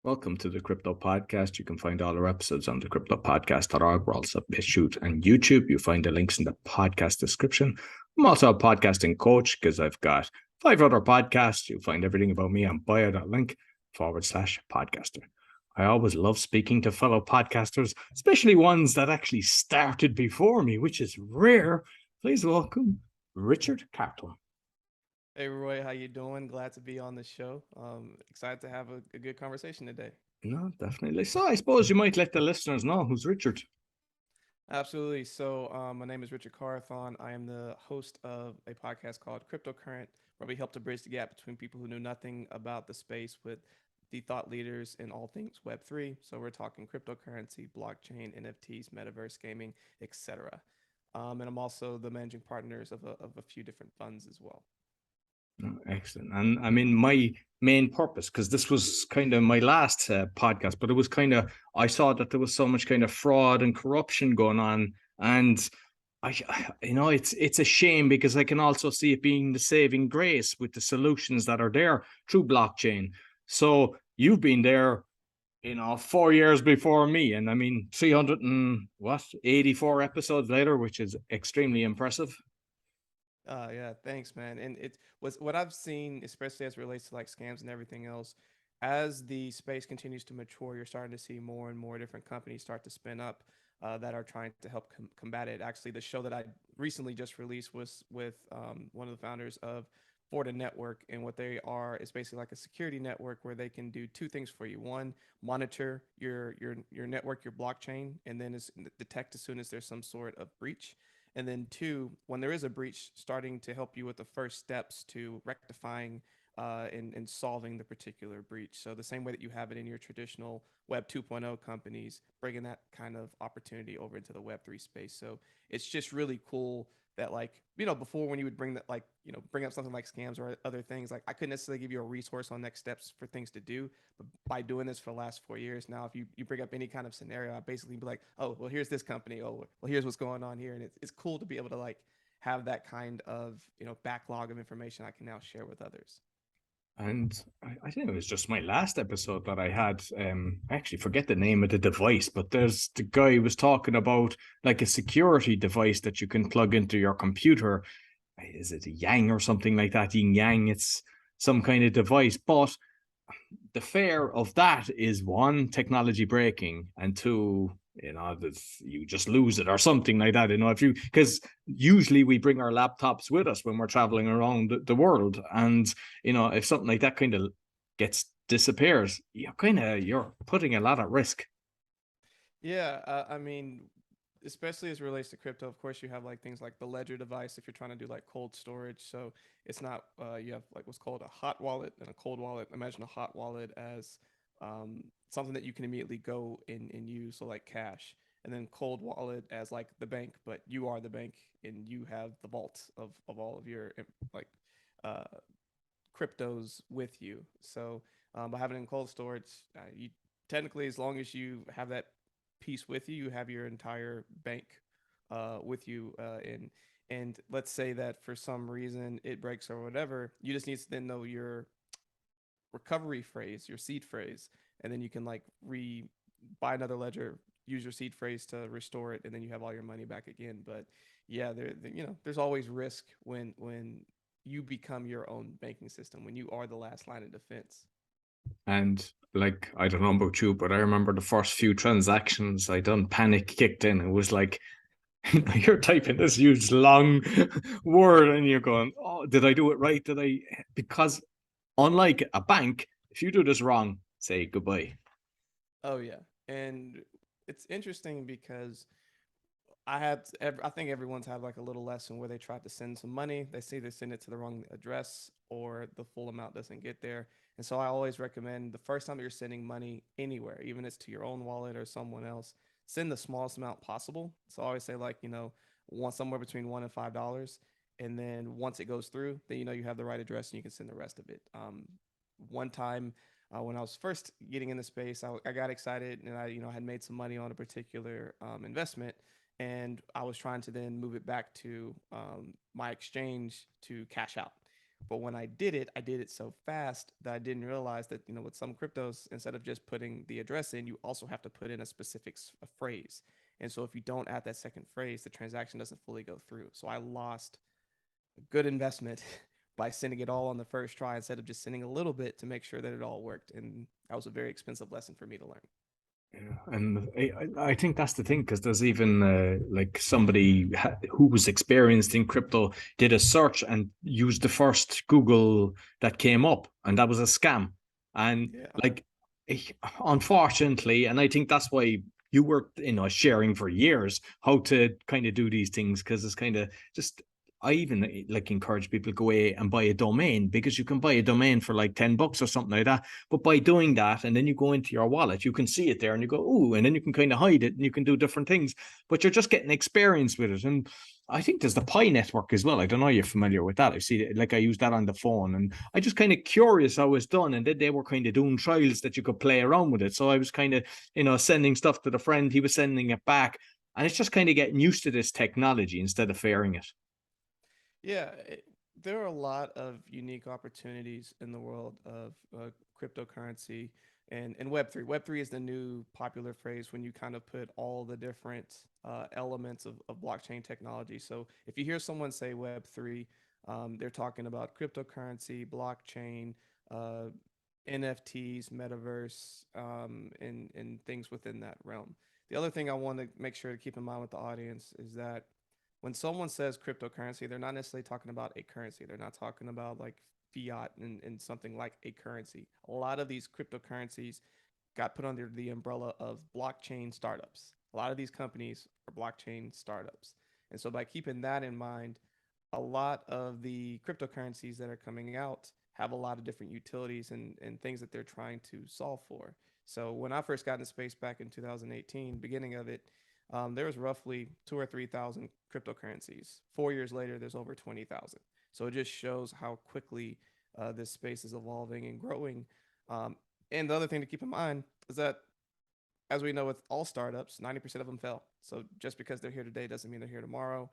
Welcome to the Crypto Podcast. You can find all our episodes on thecryptopodcast.org. We're also BitChute and YouTube. You find the links in the podcast description. I'm also a podcasting coach because I've got 5 other podcasts. You'll find everything about me on bio.link/podcaster. I always love speaking to fellow podcasters, especially ones that actually started before me, which is rare. Please welcome Richard Carthon. Hey Roy, how you doing? Glad to be on the show. Excited to have a good conversation today. No, definitely. So I suppose you might let the listeners know who's Richard. Absolutely. So my name is Richard Carthon. I am the host of a podcast called Cryptocurrent, where we help to bridge the gap between people who know nothing about the space with the thought leaders in all things Web3. So we're talking cryptocurrency, blockchain, NFTs, metaverse gaming, etc. And I'm also the managing partners of a few different funds as well. Oh, excellent. And I mean, my main purpose, because this was kind of my last podcast, but it was kind of, I saw that there was so much kind of fraud and corruption going on. And it's a shame because I can also see it being the saving grace with the solutions that are there through blockchain. So you've been there, 4 years before me. And I mean, 84 episodes later, which is extremely impressive. Yeah, thanks, man. And it was what I've seen, especially as it relates to like scams and everything else. As the space continues to mature, you're starting to see more and more different companies start to spin up that are trying to help combat it. Actually, the show that I recently just released was with one of the founders of Forta Network, and what they are is basically like a security network where they can do two things for you. One, monitor your network, your blockchain, and then detect as soon as there's some sort of breach. And then two, when there is a breach, starting to help you with the first steps to rectifying and solving the particular breach. So the same way that you have it in your traditional Web 2.0 companies, bringing that kind of opportunity over into the Web 3 space. So it's just really cool that, like, before, when you would bring that, like, bring up something like scams or other things, like, I couldn't necessarily give you a resource on next steps for things to do. But by doing this for the last 4 years now, if you bring up any kind of scenario, I basically be like, oh, well, here's this company. Oh, well, here's what's going on here. And it's cool to be able to, like, have that kind of, backlog of information I can now share with others. And I think it was just my last episode that I had. I actually forget the name of the device, but there's the guy was talking about like a security device that you can plug into your computer. Is it a Yang or something like that? Yin Yang, it's some kind of device. But the fear of that is one, technology breaking, and two, that you just lose it or something like that. If you, because usually we bring our laptops with us when we're traveling around the world, and if something like that kind of gets disappears, you're putting a lot at risk. Yeah, I mean, especially as it relates to crypto, of course, you have like things like the Ledger device if you're trying to do like cold storage. So it's not, you have like what's called a hot wallet and a cold wallet. Imagine a hot wallet as something that you can immediately go and use, so like cash. And then cold wallet as like the bank, but you are the bank and you have the vault of all of your like uh, cryptos with you. So by having it in cold storage, you technically, as long as you have that piece with you, you have your entire bank with you. And let's say that for some reason it breaks or whatever, you just need to then know your recovery phrase, your seed phrase, and then you can like buy another ledger, use your seed phrase to restore it, and then you have all your money back again. But yeah, there's always risk when you become your own banking system, when you are the last line of defense. And like, I don't know about you, but I remember the first few transactions I done, panic kicked in. It was like, you're typing this huge long word and you're going, oh, did I do it right? Because unlike a bank, if you do this wrong, say goodbye. Oh yeah, and it's interesting because I think everyone's had like a little lesson where they tried to send some money. They say they send it to the wrong address or the full amount doesn't get there. And so I always recommend the first time you're sending money anywhere, even if it's to your own wallet or someone else, send the smallest amount possible. So I always say, like, somewhere between $1 and $5. And then once it goes through, then you have the right address and you can send the rest of it. One time when I was first getting in the space, I got excited and I had made some money on a particular investment, and I was trying to then move it back to my exchange to cash out. But when I did it so fast that I didn't realize that, you know, with some cryptos, instead of just putting the address in, you also have to put in a specific a phrase. And so if you don't add that second phrase, the transaction doesn't fully go through. So I lost a good investment by sending it all on the first try instead of just sending a little bit to make sure that it all worked. And that was a very expensive lesson for me to learn. Yeah, and I think that's the thing because there's even like somebody who was experienced in crypto did a search and used the first Google that came up, and that was a scam. And Yeah. like, eh, unfortunately, and I think that's why you were, sharing for years how to kind of do these things because it's kind of just. I even like encourage people to go away and buy a domain because you can buy a domain for like $10 or something like that. But by doing that, and then you go into your wallet, you can see it there and you go, ooh, and then you can kind of hide it and you can do different things. But you're just getting experience with it. And I think there's the Pi network as well. I don't know if you're familiar with that. I see it, like I use that on the phone, and I just kind of curious how it's done. And then they were kind of doing trials that you could play around with it. So I was kind of, sending stuff to the friend, he was sending it back. And it's just kind of getting used to this technology instead of fearing it. Yeah, there are a lot of unique opportunities in the world of cryptocurrency and Web3. Web3 is the new popular phrase when you kind of put all the different elements of blockchain technology. So if you hear someone say Web3, they're talking about cryptocurrency, blockchain, uh, NFTs, metaverse, and things within that realm. The other thing I want to make sure to keep in mind with the audience is that when someone says cryptocurrency, they're not necessarily talking about a currency. They're not talking about like fiat and something like a currency. A lot of these cryptocurrencies got put under the umbrella of blockchain startups. A lot of these companies are blockchain startups. And so by keeping that in mind, a lot of the cryptocurrencies that are coming out have a lot of different utilities and things that they're trying to solve for. So when I first got into space back in 2018, beginning of it, there was roughly 2 or 3 thousand cryptocurrencies. 4 years later, there's over 20,000. So it just shows how quickly this space is evolving and growing. Um, and the other thing to keep in mind is that, as we know with all startups, 90% of them fail. So just because they're here today doesn't mean they're here tomorrow.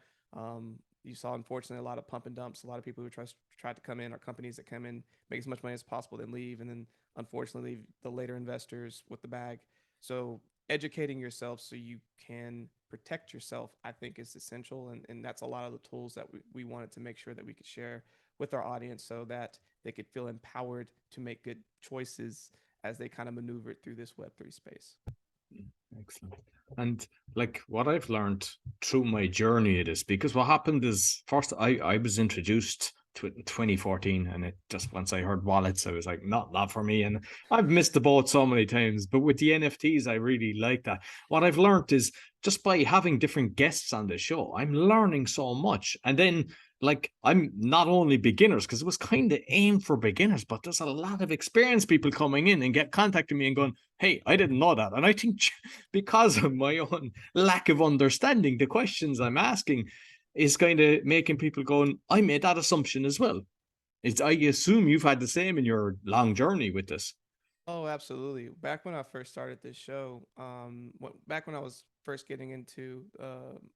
You saw, unfortunately, a lot of pump and dumps, a lot of people who tried to come in, or companies that come in, make as much money as possible, then leave, and then unfortunately leave the later investors with the bag. So educating yourself so you can protect yourself, I think, is essential. And that's a lot of the tools that we wanted to make sure that we could share with our audience so that they could feel empowered to make good choices as they kind of maneuver through this Web3 space. Excellent. And like what I've learned through my journey of this, because what happened is first I was introduced to it in 2014, and it just once I heard wallets, I was like, not for me. And I've missed the boat so many times. But with the NFTs, I really like that. What I've learned is just by having different guests on the show, I'm learning so much. And then like I'm not only beginners because it was kind of aimed for beginners, but there's a lot of experienced people coming in and get contacting me and going, hey, I didn't know that. And I think because of my own lack of understanding, the questions I'm asking is kind of making people going, I made that assumption as well. I assume you've had the same in your long journey with this. Oh, absolutely. Back when I first started this show, back when I was first getting into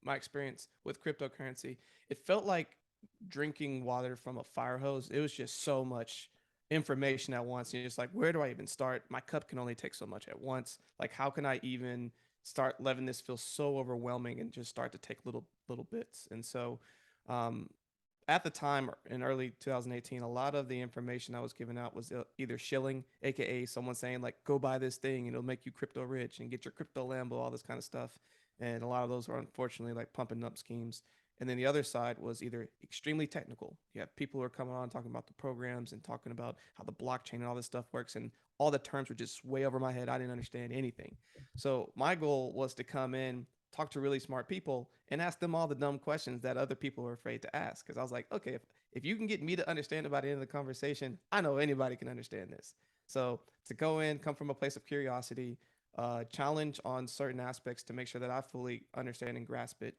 my experience with cryptocurrency, it felt like drinking water from a fire hose. It was just so much information at once. You're just like, where do I even start? My cup can only take so much at once. Like, how can I even start letting this feel so overwhelming and just start to take little bits? And so, um, at the time in early 2018, a lot of the information I was giving out was either shilling, aka someone saying like, "Go buy this thing and it'll make you crypto rich and get your crypto Lambo," all this kind of stuff. And a lot of those are unfortunately like pumping up schemes. And then the other side was either extremely technical. You have people who are coming on talking about the programs and talking about how the blockchain and all this stuff works, and all the terms were just way over my head. I didn't understand anything. So my goal was to come in, talk to really smart people, and ask them all the dumb questions that other people are afraid to ask. Because I was like, okay, if you can get me to understand about the end of the conversation, I know anybody can understand this. So to go in, come from a place of curiosity, challenge on certain aspects to make sure that I fully understand and grasp it.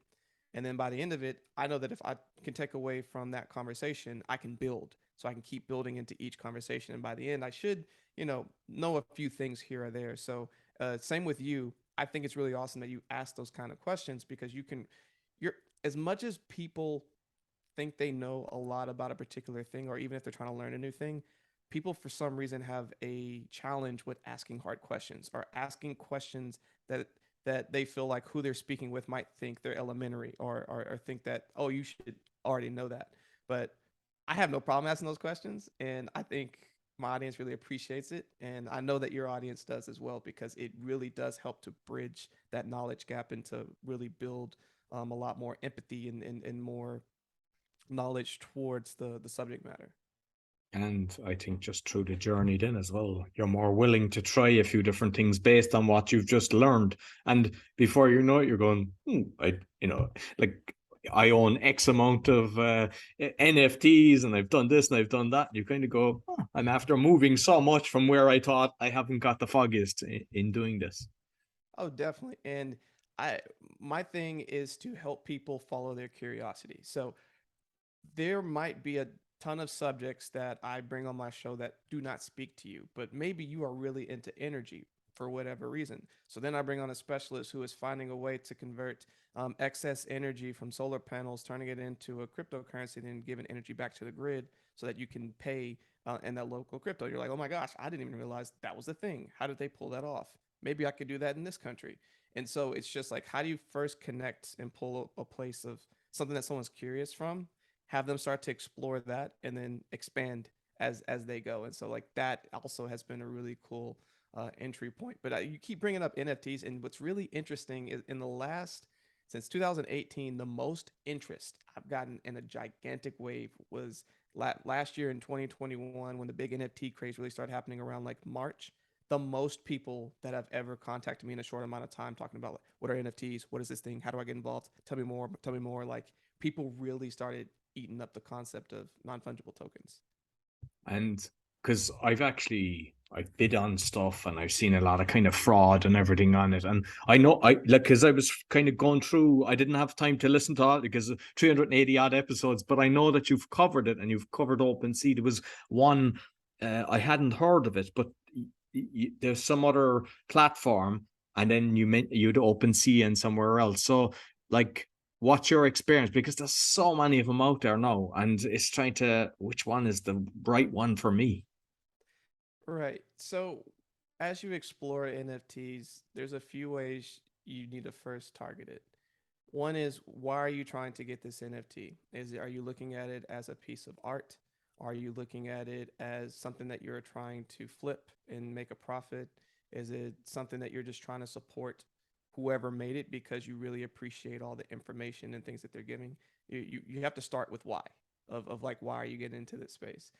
And then by the end of it, I know that if I can take away from that conversation, I can build. So I can keep building into each conversation. And by the end, I should, know a few things here or there. So same with you. I think it's really awesome that you ask those kind of questions because you're as much as people think they know a lot about a particular thing, or even if they're trying to learn a new thing, people for some reason have a challenge with asking hard questions, or asking questions that they feel like who they're speaking with might think they're elementary, or think that, oh, you should already know that. But I have no problem asking those questions, and I think my audience really appreciates it, and I know that your audience does as well, because it really does help to bridge that knowledge gap and to really build a lot more empathy and more knowledge towards the subject matter. And I think just through the journey then as well, you're more willing to try a few different things based on what you've just learned. And before you know it, you're going, like I own X amount of NFTs and I've done this and I've done that. You kind of go, oh, I'm after moving so much from where I thought I haven't got the foggiest in doing this. Oh, definitely. And I my thing is to help people follow their curiosity. So there might be a ton of subjects that I bring on my show that do not speak to you, but maybe you are really into energy for whatever reason. So then I bring on a specialist who is finding a way to convert excess energy from solar panels, turning it into a cryptocurrency, and then giving energy back to the grid so that you can pay in that local crypto. You're like, oh my gosh, I didn't even realize that was a thing. How did they pull that off? Maybe I could do that in this country. And so it's just like, how do you first connect and pull a place of something that someone's curious from, have them start to explore that, and then expand as they go. And so like that also has been a really cool entry point. But you keep bringing up NFTs, and what's really interesting is in the last since 2018, the most interest I've gotten in a gigantic wave was last year in 2021, when the big NFT craze really started happening around like March. The most people that have ever contacted me in a short amount of time talking about like, what are NFTs? What is this thing? How do I get involved? Tell me more. Tell me more. Like, people really started eating up the concept of non-fungible tokens. And because I've bid on stuff and I've seen a lot of kind of fraud and everything on it. And I know I like, because I was kind of going through, I didn't have time to listen to all because 380 odd episodes, but I know that you've covered it and you've covered OpenSea. There was one, I hadn't heard of it, but there's some other platform, and then you'd OpenSea and somewhere else. So like, what's your experience? Because there's so many of them out there now, and it's trying to, which one is the right one for me? Right. So as you explore NFTs, there's a few ways you need to first target it. One is, why are you trying to get this NFT? Are you looking at it as a piece of art? Are you looking at it as something that you're trying to flip and make a profit? Is it something that you're just trying to support whoever made it because you really appreciate all the information and things that they're giving? You have to start with why, of like, why are you getting into this space?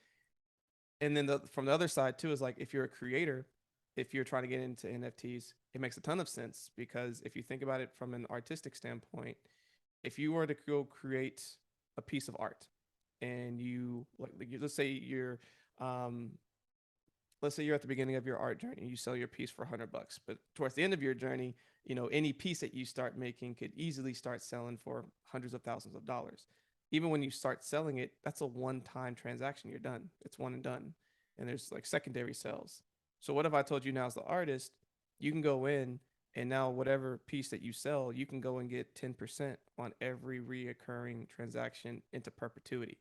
And then from the other side too is like, if you're a creator, if you're trying to get into NFTs, it makes a ton of sense, because if you think about it from an artistic standpoint, if you were to go create a piece of art, and let's say um, you're at the beginning of your art journey, you sell your piece for $100, but towards the end of your journey, any piece that you start making could easily start selling for hundreds of thousands of dollars. Even when you start selling it, that's a one-time transaction. You're done. It's one and done. And there's like secondary sales. So what if I told you, now as the artist, you can go in, and now whatever piece that you sell, you can go and get 10% on every reoccurring transaction into perpetuity.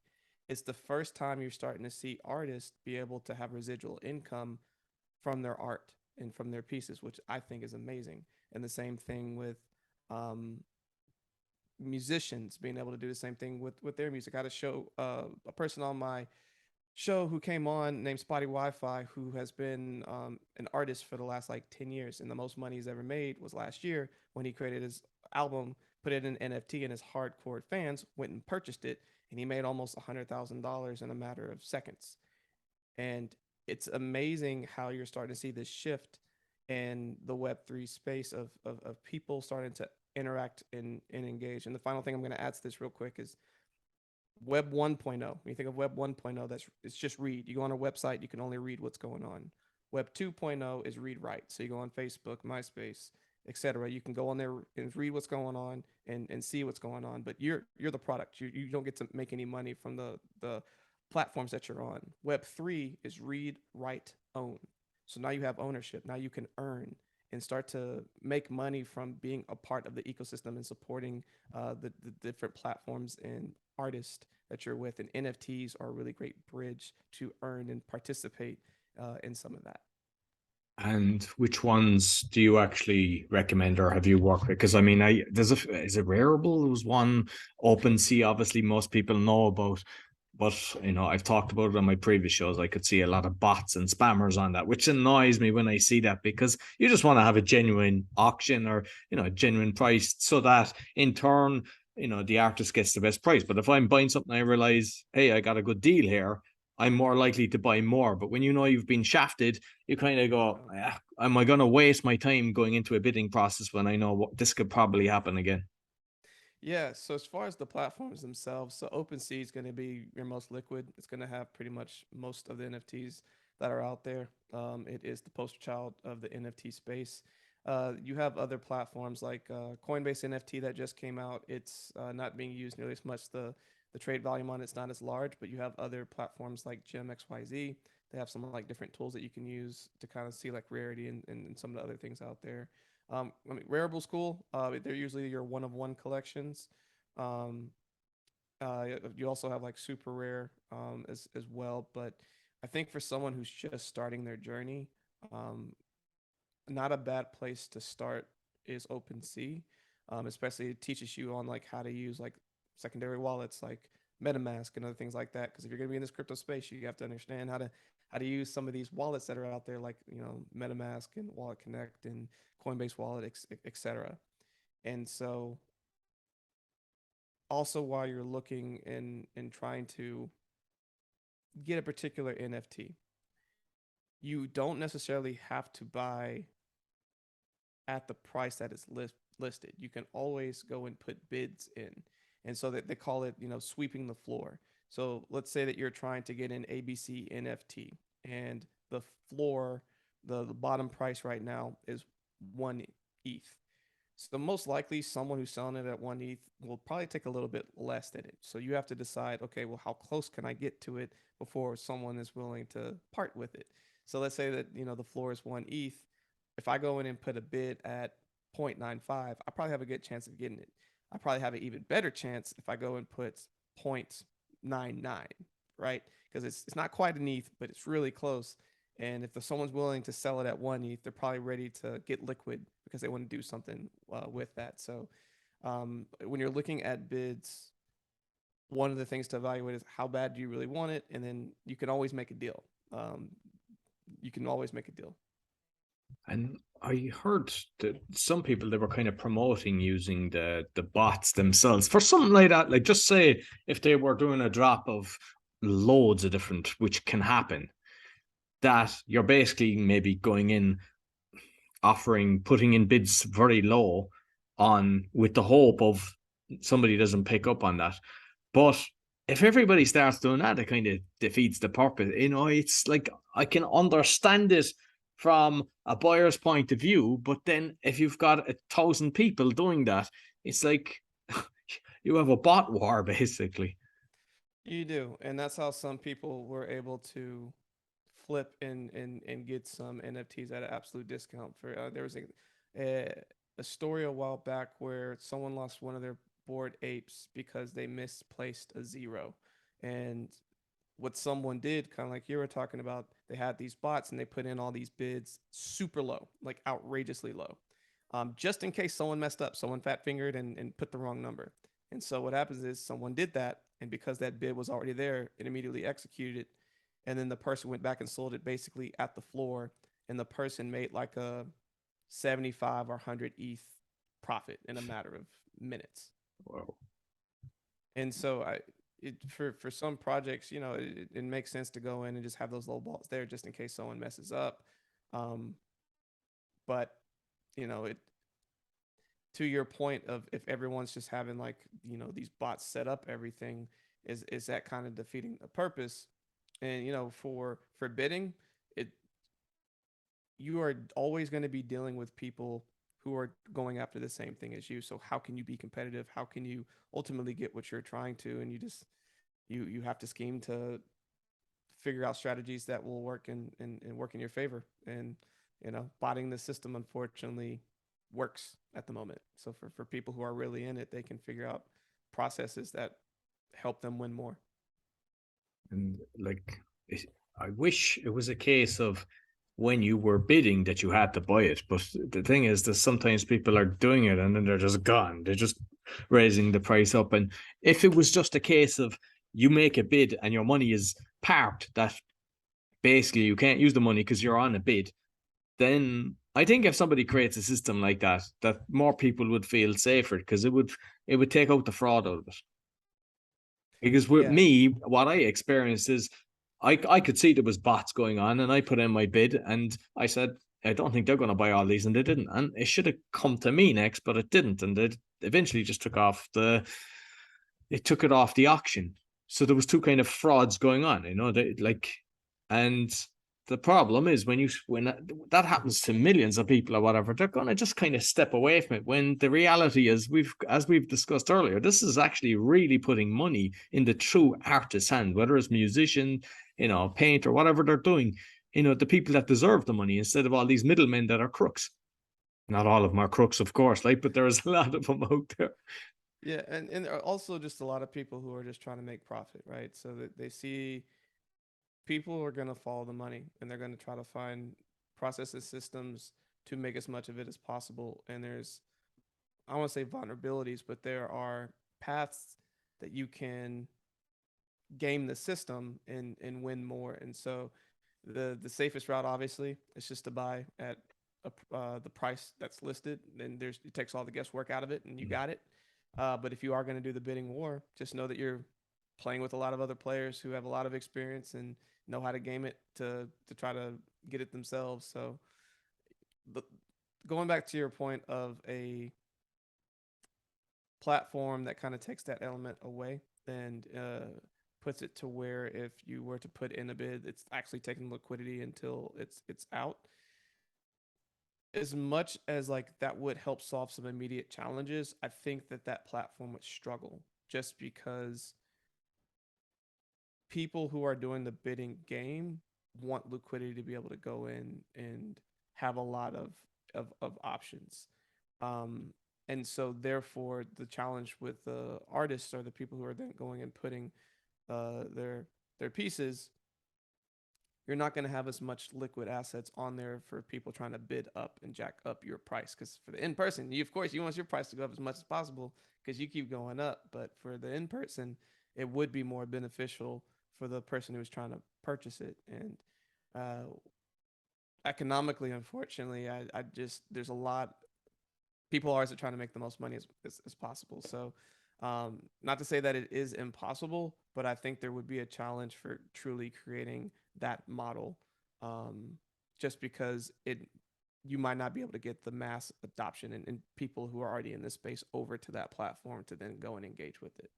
It's the first time you're starting to see artists be able to have residual income from their art and from their pieces, which I think is amazing. And the same thing with um, musicians being able to do the same thing with their music. I had a person on my show who came on named Spotty Wi-Fi, who has been an artist for the last like 10 years, and the most money he's ever made was last year when he created his album, put it in NFT, and his hardcore fans went and purchased it, and he made almost $100,000 in a matter of seconds. And it's amazing how you're starting to see this shift in the Web3 space of people starting to interact and engage. And the final thing I'm going to add to this real quick is Web 1.0. When you think of Web 1.0, it's just read. You go on a website, you can only read what's going on. Web 2.0 is read write. So you go on Facebook, MySpace, etc. You can go on there and read what's going on and see what's going on. But you're the product. You don't get to make any money from the platforms that you're on. Web 3 is read, write, own. So now you have ownership. Now you can earn and start to make money from being a part of the ecosystem and supporting the different platforms and artists that you're with. And NFTs are a really great bridge to earn and participate in some of that. And which ones do you actually recommend or have you worked with? Because I mean, there's is it Rarible? There was one. OpenSea, obviously most people know about, but I've talked about it on my previous shows. I could see a lot of bots and spammers on that, which annoys me when I see that, because you just want to have a genuine auction, or a genuine price, so that in turn, the artist gets the best price. But if I'm buying something, I realize, hey, I got a good deal here, I'm more likely to buy more. But when you've been shafted, you kind of go, am I going to waste my time going into a bidding process when I know what this could probably happen again? Yeah, so as far as the platforms themselves, so OpenSea is going to be your most liquid. It's going to have pretty much most of the NFTs that are out there. It is the poster child of the NFT space. You have other platforms like Coinbase NFT that just came out. It's not being used nearly as much. The trade volume on it's not as large, but you have other platforms like Gem XYZ. They have some like different tools that you can use to kind of see like rarity and some of the other things out there. I mean, Rarible's cool. They're usually your one of one collections. Um, you also have like super rare as well. But I think for someone who's just starting their journey, um, not a bad place to start is OpenSea. Especially it teaches you on like how to use like secondary wallets like MetaMask and other things like that. Because if you're gonna be in this crypto space, you have to understand how to use some of these wallets that are out there, like MetaMask and Wallet Connect and Coinbase Wallet, etc. And so, also while you're looking and trying to get a particular NFT, you don't necessarily have to buy at the price that is listed. You can always go and put bids in. And so that they call it, sweeping the floor. So let's say that you're trying to get an ABC NFT and the floor, the bottom price right now is 1 ETH. So most likely someone who's selling it at 1 ETH will probably take a little bit less than it. So you have to decide, okay, well, how close can I get to it before someone is willing to part with it? So let's say that, the floor is 1 ETH. If I go in and put a bid at 0.95, I probably have a good chance of getting it. I probably have an even better chance if I go and put 0.99, right? Because it's not quite an ETH, but it's really close. And if someone's willing to sell it at 1 ETH, they're probably ready to get liquid because they want to do something with that. So when you're looking at bids, one of the things to evaluate is how bad do you really want it, and then you can always make a deal. Um, you can always make a deal. And I heard that some people, they were kind of promoting using the bots themselves for something like that. Like, just say if they were doing a drop of loads of different, which can happen, that you're basically maybe going in, putting in bids very low on, with the hope of somebody doesn't pick up on that. But if everybody starts doing that, it kind of defeats the purpose. It's like, I can understand it from a buyer's point of view, but then if you've got 1,000 people doing that, it's like you have a bot war basically. You do, and that's how some people were able to flip and get some NFTs at an absolute discount. For there was a story a while back where someone lost one of their bored apes because they misplaced a zero, and what someone did, kind of like you were talking about, they had these bots and they put in all these bids super low, like outrageously low, just in case someone messed up, someone fat fingered and put the wrong number. And so what happens is someone did that, and because that bid was already there, it immediately executed it, and then the person went back and sold it basically at the floor, and the person made like a 75 or 100 ETH profit in a matter of minutes. Wow. And so for some projects, it makes sense to go in and just have those low balls there just in case someone messes up. Um, but it, to your point of, if everyone's just having like these bots set up everything, is that kind of defeating the purpose? And for bidding, it you are always going to be dealing with people who are going after the same thing as you. So how can you be competitive? How can you ultimately get what you're trying to? And you have to scheme to figure out strategies that will work and work in your favor. And botting the system unfortunately works at the moment. So for people who are really in it, they can figure out processes that help them win more. And like, I wish it was a case of when you were bidding that you had to buy it. But the thing is that sometimes people are doing it and then they're just gone. They're just raising the price up. And if it was just a case of you make a bid and your money is parked, that basically you can't use the money because you're on a bid, then I think if somebody creates a system like that, that more people would feel safer because it would take out the fraud out of it. Because with Yeah, me, what I experienced is I could see there was bots going on, and I put in my bid, and I said, I don't think they're going to buy all these, and they didn't. And it should have come to me next, but it didn't, and it eventually just took it off the auction. So there was two kind of frauds going on, and the problem is when that happens to millions of people or whatever, they're going to just kind of step away from it. When the reality is, as we've discussed earlier, this is actually really putting money in the true artist's hand, whether it's musician, paint or whatever they're doing. The people that deserve the money instead of all these middlemen that are crooks. Not all of them are crooks, of course, but there's a lot of them out there. yeah, and there are also just a lot of people who are just trying to make profit, right? So that they see people are going to follow the money and they're going to try to find processes, systems to make as much of it as possible. And there's, I want to say vulnerabilities, but there are paths that you can game the system and win more. And so the safest route, obviously, is just to buy at the price that's listed. And it takes all the guesswork out of it, and you got it. But if you are going to do the bidding war, just know that you're playing with a lot of other players who have a lot of experience and know how to game it to try to get it themselves. So, but going back to your point of a platform that kind of takes that element away and puts it to where if you were to put in a bid, it's actually taking liquidity until it's out. As much as like that would help solve some immediate challenges, I think that platform would struggle just because people who are doing the bidding game want liquidity to be able to go in and have a lot of options. Um, and so therefore the challenge with the artists or the people who are then going and putting their pieces, you're not going to have as much liquid assets on there for people trying to bid up and jack up your price. Because for the in person, you of course you want your price to go up as much as possible because you keep going up. But for the in person, it would be more beneficial for the person who's trying to purchase it. And uh, economically, unfortunately, I just there's a lot people always are trying to make the most money as possible. So, not to say that it is impossible, but I think there would be a challenge for truly creating that model, just because you might not be able to get the mass adoption and people who are already in this space over to that platform to then go and engage with it.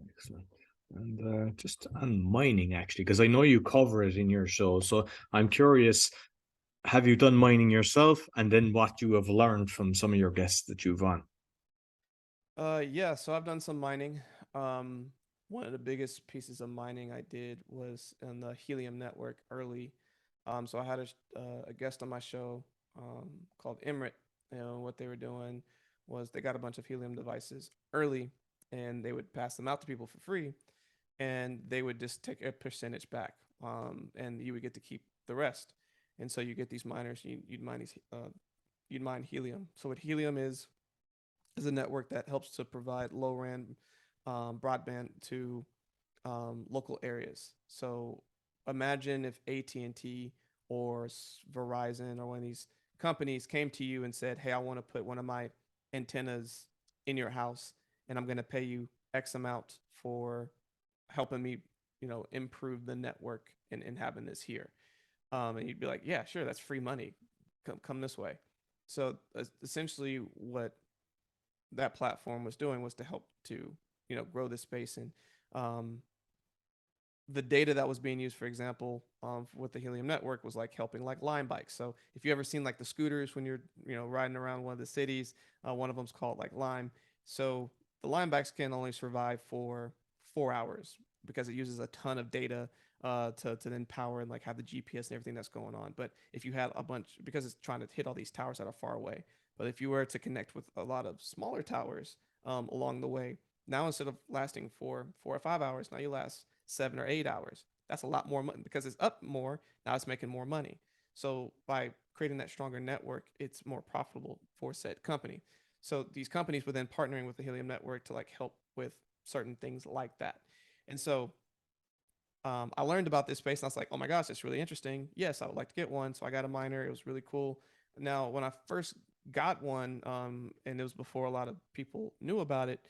Excellent. And just on mining, actually, because I know you cover it in your show. So I'm curious, have you done mining yourself? And then what you have learned from some of your guests that you've on? Yeah, so I've done some mining. Um, One of the biggest pieces of mining I did was in the Helium network early. So I had a guest on my show called Emrit. What they were doing was they got a bunch of Helium devices early, and they would pass them out to people for free, and they would just take a percentage back, and you would get to keep the rest. And so you get these miners, you'd mine Helium. So what Helium is a network that helps to provide low RAN broadband to local areas. So imagine if AT&T or Verizon or one of these companies came to you and said, "Hey, I want to put one of my antennas in your house, and I'm going to pay you X amount for helping me, improve the network and having this here." And you'd be like, "Yeah, sure, that's free money. Come this way." So essentially, what that platform was doing was to help to grow this space. And um, the data that was being used, for example, with the Helium network was like helping like Lime bikes. So if you ever seen like the scooters when you're riding around one of the cities, one of them's called like Lime. So the Lime bikes can only survive for 4 hours because it uses a ton of data to then power and like have the GPS and everything that's going on. But if you had a bunch, because it's trying to hit all these towers that are far away, but if you were to connect with a lot of smaller towers along the way, Now instead of lasting 4 or 5 hours, now you last 7 or 8 hours. That's a lot more money because it's up more. Now it's making more money. So by creating that stronger network, it's more profitable for said company. So these companies were then partnering with the Helium network to like help with certain things like that. And so I learned about this space and I was like, oh my gosh, it's really interesting. Yes, I would like to get one. So I got a miner. It was really cool. Now, when I first got one, and it was before a lot of people knew about it,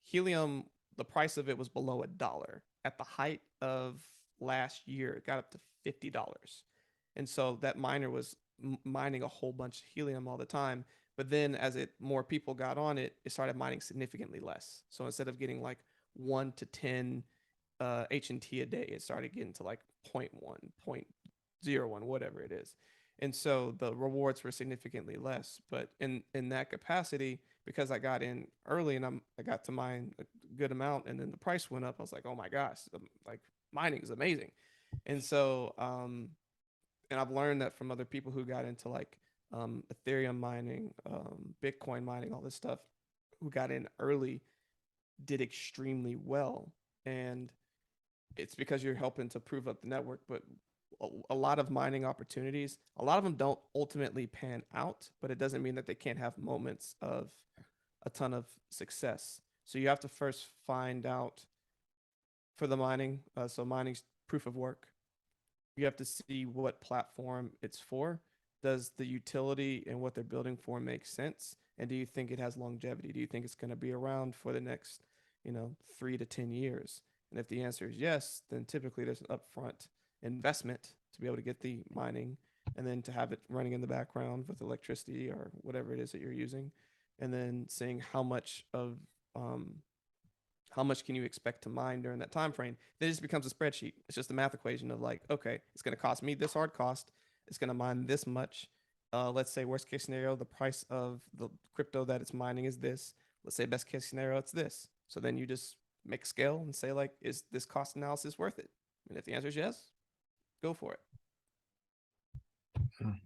Helium, the price of it was below $1. At the height of last year, it got up to $50. And so that miner was mining a whole bunch of Helium all the time. But then as it more people got on it, it started mining significantly less. So instead of getting like 1 to 10 H&T a day, it started getting to like zero 0.1, 0.01, whatever it is. And so the rewards were significantly less. But in that capacity, because I got in early and I got to mine a good amount, and then the price went up, I was like, oh my gosh, like mining is amazing. And so and I've learned that from other people who got into like Ethereum mining, Bitcoin mining, all this stuff, who got in early did extremely well. And it's because you're helping to prove up the network. But a lot of mining opportunities, a lot of them don't ultimately pan out, but it doesn't mean that they can't have moments of a ton of success. So you have to first find out for the mining. So mining's proof of work. You have to see what platform it's for. Does the utility and what they're building for make sense? And do you think it has longevity? Do you think it's going to be around for the next, 3 to 10 years? And if the answer is yes, then typically there's an upfront investment to be able to get the mining and then to have it running in the background with electricity or whatever it is that you're using. And then seeing um, how much can you expect to mine during that time frame. Then it just becomes a spreadsheet. It's just a math equation of like, okay, it's going to cost me this hard cost. It's going to mine this much. Let's say worst case scenario, the price of the crypto that it's mining is this. Let's say best case scenario, it's this. So then you just make scale and say like, is this cost analysis worth it? And if the answer is yes, go for it.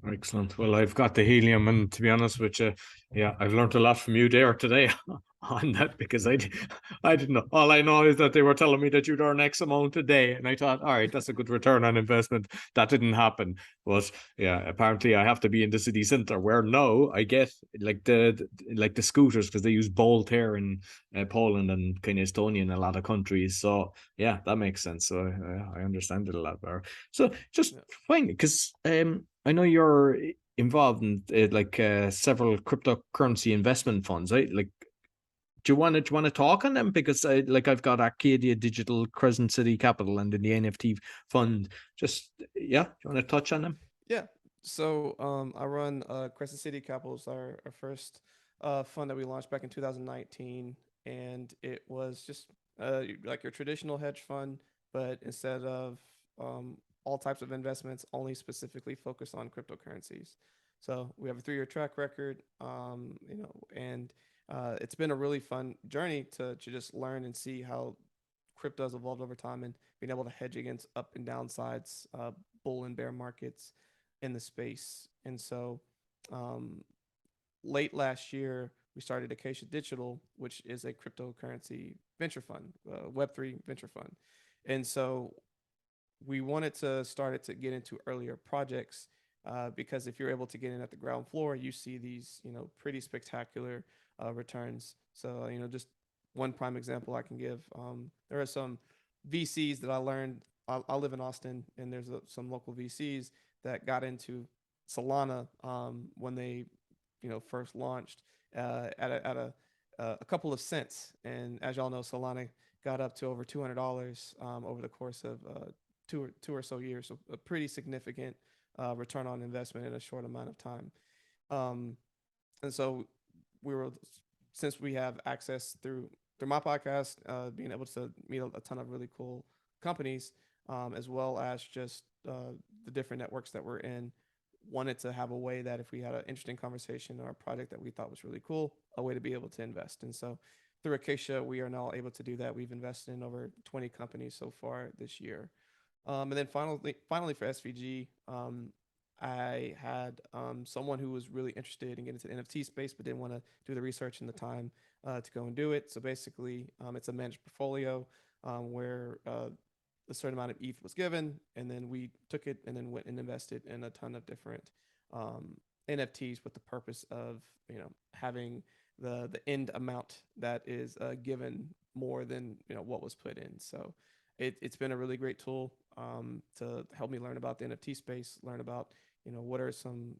Excellent. Well, I've got the helium, and to be honest with you, yeah, I've learned a lot from you there today on that because I didn't know. All I know is that they were telling me that you'd earn X amount a day, and I thought, all right, that's a good return on investment. That didn't happen, but yeah, apparently I have to be in the city center where now I get like the scooters because they use Bolt here in Poland and kind of Estonia in a lot of countries. So yeah, that makes sense. So I understand it a lot better. So just Yeah. fine, because I know you're involved in several cryptocurrency investment funds, right? Like, do you want to talk on them? Because I've got Acacia Digital, Crescent City Capital, and then the NFT fund. Just yeah, do you want to touch on them? Yeah. So I run Crescent City Capital, is our first fund that we launched back in 2019, and it was just like your traditional hedge fund, but instead of all types of investments, only specifically focused on cryptocurrencies. So we have a 3-year track record, and it's been a really fun journey to just learn and see how crypto has evolved over time and being able to hedge against up and down sides, bull and bear markets in the space. And so um, late last year, we started Acacia Digital, which is a cryptocurrency venture fund, Web3 venture fund. And so we wanted to start it to get into earlier projects because if you're able to get in at the ground floor, you see these, pretty spectacular returns. So, just one prime example I can give. There are some VCs that I learned. I live in Austin, and there's some local VCs that got into Solana when they, first launched at a couple of cents. And as y'all know, Solana got up to over $200 over the course of two or so years. So a pretty significant return on investment in a short amount of time. Um, and so we were, since we have access through my podcast, being able to meet a ton of really cool companies, as well as just the different networks that we're in, wanted to have a way that if we had an interesting conversation or a project that we thought was really cool, a way to be able to invest. And so through Acacia, we are now able to do that. We've invested in over 20 companies so far this year. And then finally for SVG, I had someone who was really interested in getting into the NFT space, but didn't want to do the research and the time to go and do it. So basically, it's a managed portfolio where a certain amount of ETH was given, and then we took it and then went and invested in a ton of different NFTs with the purpose of having the end amount that is given more than what was put in. So it's been a really great tool to help me learn about the NFT space, learn about what are some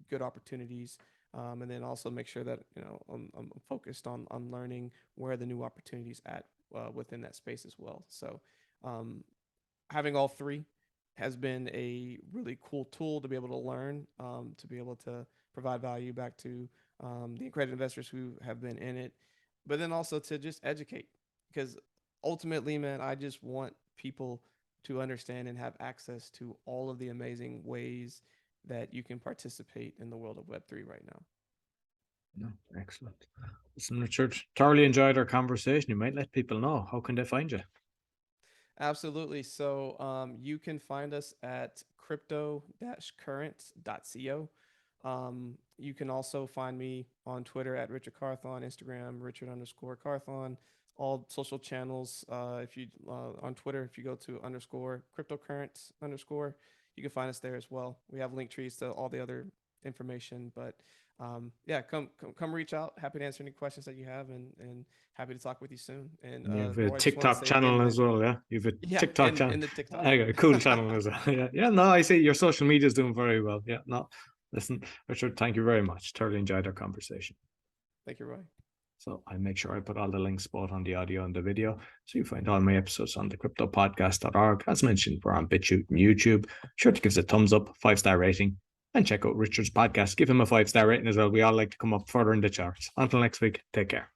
good opportunities, and then also make sure that I'm focused on learning where the new opportunities at within that space as well. So having all three has been a really cool tool to be able to learn, to be able to provide value back to the accredited investors who have been in it, but then also to just educate. Because ultimately, man, I just want people to understand and have access to all of the amazing ways that you can participate in the world of Web3 right now. No, excellent. Listen, Richard, thoroughly enjoyed our conversation. You might let people know, how can they find you? Absolutely. So you can find us at crypto-current.co. You can also find me on Twitter at Richard Carthon, Instagram, Richard_Carthon, all social channels. If you on Twitter, if you go to _cryptocurrent_, you can find us there as well. We have link trees to all the other information, but yeah, come reach out. Happy to answer any questions that you have, and happy to talk with you soon. And You have a Roy, I just want to TikTok say channel again, as man, well, yeah? You have a yeah, TikTok channel. in the TikTok. I got a cool channel as well. Yeah, yeah. No, I see your social media is doing very well. Yeah, no. Listen, Richard, thank you very much. Thoroughly enjoyed our conversation. Thank you, Roy. So I make sure I put all the links both on the audio and the video. So you find all my episodes on thecryptopodcast.org. As mentioned, we're on BitChute and YouTube. Sure to give us a thumbs up, 5-star rating, and check out Richard's podcast. Give him a 5-star rating as well. We all like to come up further in the charts. Until next week, take care.